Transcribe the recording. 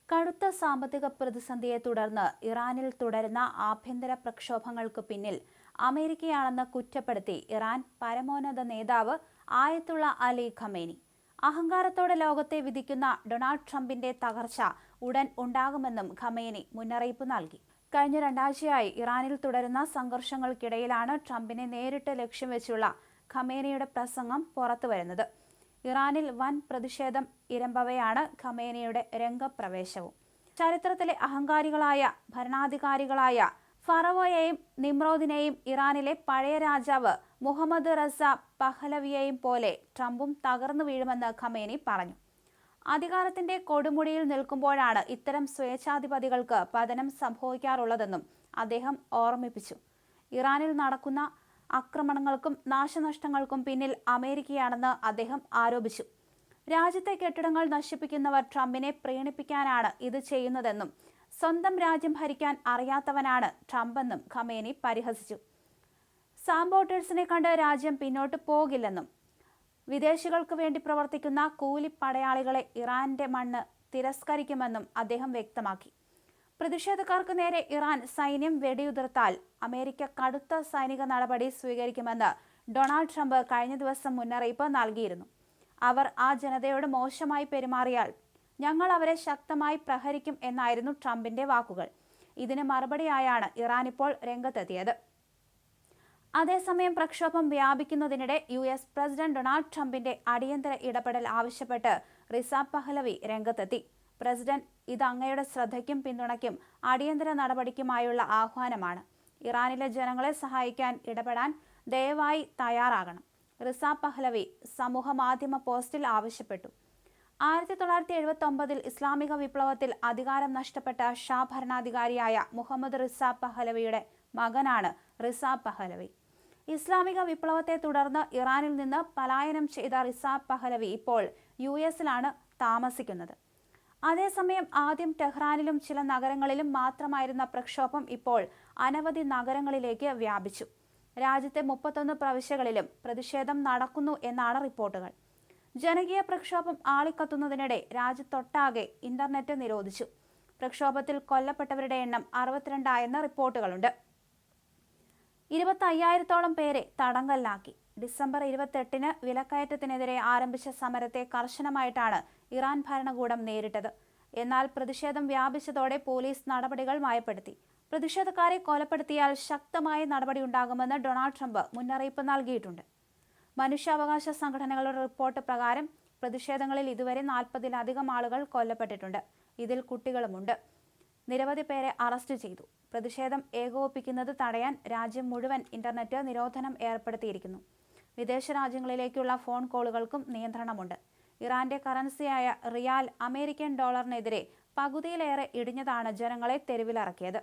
കടുത്ത സാമ്പത്തിക പ്രതിസന്ധിയെ തുടർന്ന് ഇറാനിൽ തുടരുന്ന ആഭ്യന്തര പ്രക്ഷോഭങ്ങൾക്ക് പിന്നിൽ അമേരിക്കയാണെന്ന് കുറ്റപ്പെടുത്തി ഇറാൻ പരമോന്നത നേതാവ് ആയത്തുള്ള അലി ഖമേനി. അഹങ്കാരത്തോടെ ലോകത്തെ വിധിക്കുന്ന ഡൊണാൾഡ് ട്രംപിന്റെ തകർച്ച ഉടൻ ഉണ്ടാകുമെന്നും ഖമേനി മുന്നറിയിപ്പ് നൽകി. കഴിഞ്ഞ രണ്ടാഴ്ചയായി ഇറാനിൽ തുടരുന്ന സംഘർഷങ്ങൾക്കിടയിലാണ് ട്രംപിനെ നേരിട്ട് ലക്ഷ്യം വെച്ചുള്ള ഖമേനിയുടെ പ്രസംഗം പുറത്തുവരുന്നത്. ഇറാനിൽ വൻ പ്രതിഷേധം ഇരമ്പവെയാണ് ഖമേനിയുടെ രംഗപ്രവേശവും. ചരിത്രത്തിലെ അഹങ്കാരികളായ ഭരണാധികാരികളായ ഫറവോയെയും നിമ്രോദിനെയും ഇറാനിലെ പഴയ രാജാവ് മുഹമ്മദ് റസ പഹലവിയെയും പോലെ ട്രംപും തകർന്നു വീഴുമെന്ന് ഖമേനി പറഞ്ഞു. അധികാരത്തിന്റെ കൊടുമുടിയിൽ നിൽക്കുമ്പോഴാണ് ഇത്തരം സ്വേച്ഛാധിപതികൾക്ക് പതനം സംഭവിക്കാറുള്ളതെന്നും അദ്ദേഹം ഓർമ്മിപ്പിച്ചു. ഇറാനിൽ നടക്കുന്ന ആക്രമണങ്ങൾക്കും നാശനഷ്ടങ്ങൾക്കും പിന്നിൽ അമേരിക്കയാണെന്ന് അദ്ദേഹം ആരോപിച്ചു. രാജ്യത്തെ കെട്ടിടങ്ങൾ നശിപ്പിക്കുന്നവർ ട്രംപിനെ പ്രീണിപ്പിക്കാനാണ് ഇത് ചെയ്യുന്നതെന്നും സ്വന്തം രാജ്യം ഭരിക്കാൻ അറിയാത്തവനാണ് ട്രംപെന്നും ഖമേനി പരിഹസിച്ചു. സാബോട്ടേഴ്സിനെ കണ്ട് രാജ്യം പിന്നോട്ട് പോകില്ലെന്നും വിദേശികൾക്ക് വേണ്ടി പ്രവർത്തിക്കുന്ന കൂലിപ്പടയാളികളെ ഇറാന്റെ മണ്ണ് തിരസ്കരിക്കുമെന്നും അദ്ദേഹം വ്യക്തമാക്കി. പ്രതിഷേധക്കാർക്ക് നേരെ ഇറാൻ സൈന്യം വെടിയുതിർത്താൽ അമേരിക്ക കടുത്ത സൈനിക നടപടി സ്വീകരിക്കുമെന്ന് ഡൊണാൾഡ് ട്രംപ് കഴിഞ്ഞ ദിവസം മുന്നറിയിപ്പ് നൽകിയിരുന്നു. അവർ ആ ജനതയോട് മോശമായി പെരുമാറിയാൽ ഞങ്ങൾ അവരെ ശക്തമായി പ്രഹരിക്കും എന്നായിരുന്നു ട്രംപിന്റെ വാക്കുകൾ. ഇതിന് മറുപടിയായാണ് ഇറാൻ ഇപ്പോൾ രംഗത്തെത്തിയത്. അതേസമയം പ്രക്ഷോഭം വ്യാപിക്കുന്നതിനിടെ US പ്രസിഡന്റ് ഡൊണാൾഡ് ട്രംപിന്റെ അടിയന്തര ഇടപെടൽ ആവശ്യപ്പെട്ട് റിസ പഹലവി രംഗത്തെത്തി. പ്രസിഡന്റ്, ഇത് അങ്ങയുടെ ശ്രദ്ധയ്ക്കും പിന്തുണയ്ക്കും അടിയന്തര നടപടിക്കുമായുള്ള ആഹ്വാനമാണ്. ഇറാനിലെ ജനങ്ങളെ സഹായിക്കാൻ ഇടപെടാൻ ദയവായി തയ്യാറാകണം, റിസ പഹലവി സമൂഹ മാധ്യമ പോസ്റ്റിൽ ആവശ്യപ്പെട്ടു. 1979 ഇസ്ലാമിക വിപ്ലവത്തിൽ അധികാരം നഷ്ടപ്പെട്ട ഷാ ഭരണാധികാരിയായ മുഹമ്മദ് റിസ പഹലവിയുടെ മകനാണ് റിസ പഹലവി. ഇസ്ലാമിക വിപ്ലവത്തെ തുടർന്ന് ഇറാനിൽ നിന്ന് പലായനം ചെയ്ത റിസ പഹലവി ഇപ്പോൾ US-ലാണ് താമസിക്കുന്നത്. അതേസമയം ആദ്യം ടെഹ്റാനിലും ചില നഗരങ്ങളിലും മാത്രമായിരുന്ന പ്രക്ഷോഭം ഇപ്പോൾ അനവധി നഗരങ്ങളിലേക്ക് വ്യാപിച്ചു. രാജ്യത്തെ 31 പ്രവിശ്യകളിലും പ്രതിഷേധം നടക്കുന്നു എന്നാണ് റിപ്പോർട്ടുകൾ. ജനകീയ പ്രക്ഷോഭം ആളിക്കത്തുന്നതിനിടെ രാജ്യത്തൊട്ടാകെ ഇന്റർനെറ്റ് നിരോധിച്ചു. പ്രക്ഷോഭത്തിൽ കൊല്ലപ്പെട്ടവരുടെ എണ്ണം 62 റിപ്പോർട്ടുകളുണ്ട്. 25,000-ഓളം പേരെ തടങ്കലിലാക്കി. ഡിസംബർ 28-ന് വിലക്കയറ്റത്തിനെതിരെ ആരംഭിച്ച സമരത്തെ കർശനമായിട്ടാണ് ഇറാൻ ഭരണകൂടം നേരിട്ടത്. എന്നാൽ പ്രതിഷേധം വ്യാപിച്ചതോടെ പോലീസ് നടപടികൾ മയപ്പെടുത്തി. പ്രതിഷേധക്കാരെ കൊലപ്പെടുത്തിയാൽ ശക്തമായ നടപടിയുണ്ടാകുമെന്ന് ഡൊണാൾഡ് ട്രംപ് മുന്നറിയിപ്പ് നൽകിയിട്ടുണ്ട്. മനുഷ്യാവകാശ സംഘടനകളുടെ റിപ്പോർട്ട് പ്രകാരം പ്രതിഷേധങ്ങളിൽ ഇതുവരെ 40-ലധികം ആളുകൾ കൊല്ലപ്പെട്ടിട്ടുണ്ട്. ഇതിൽ കുട്ടികളുമുണ്ട്. നിരവധി പേരെ അറസ്റ്റ് ചെയ്തു. പ്രതിഷേധം ഏകോപിപ്പിക്കുന്നത് തടയാൻ രാജ്യം മുഴുവൻ ഇന്റർനെറ്റ് നിരോധനം ഏർപ്പെടുത്തിയിരിക്കുന്നു. വിദേശ രാജ്യങ്ങളിലേക്കുള്ള ഫോൺ കോളുകൾക്കും നിയന്ത്രണമുണ്ട്. ഇറാന്റെ കറൻസിയായ റിയാൽ അമേരിക്കൻ ഡോളറിനെതിരെ പകുതിയിലേറെ ഇടിഞ്ഞതാണ് ജനങ്ങളെ തെരുവിലിറക്കിയത്.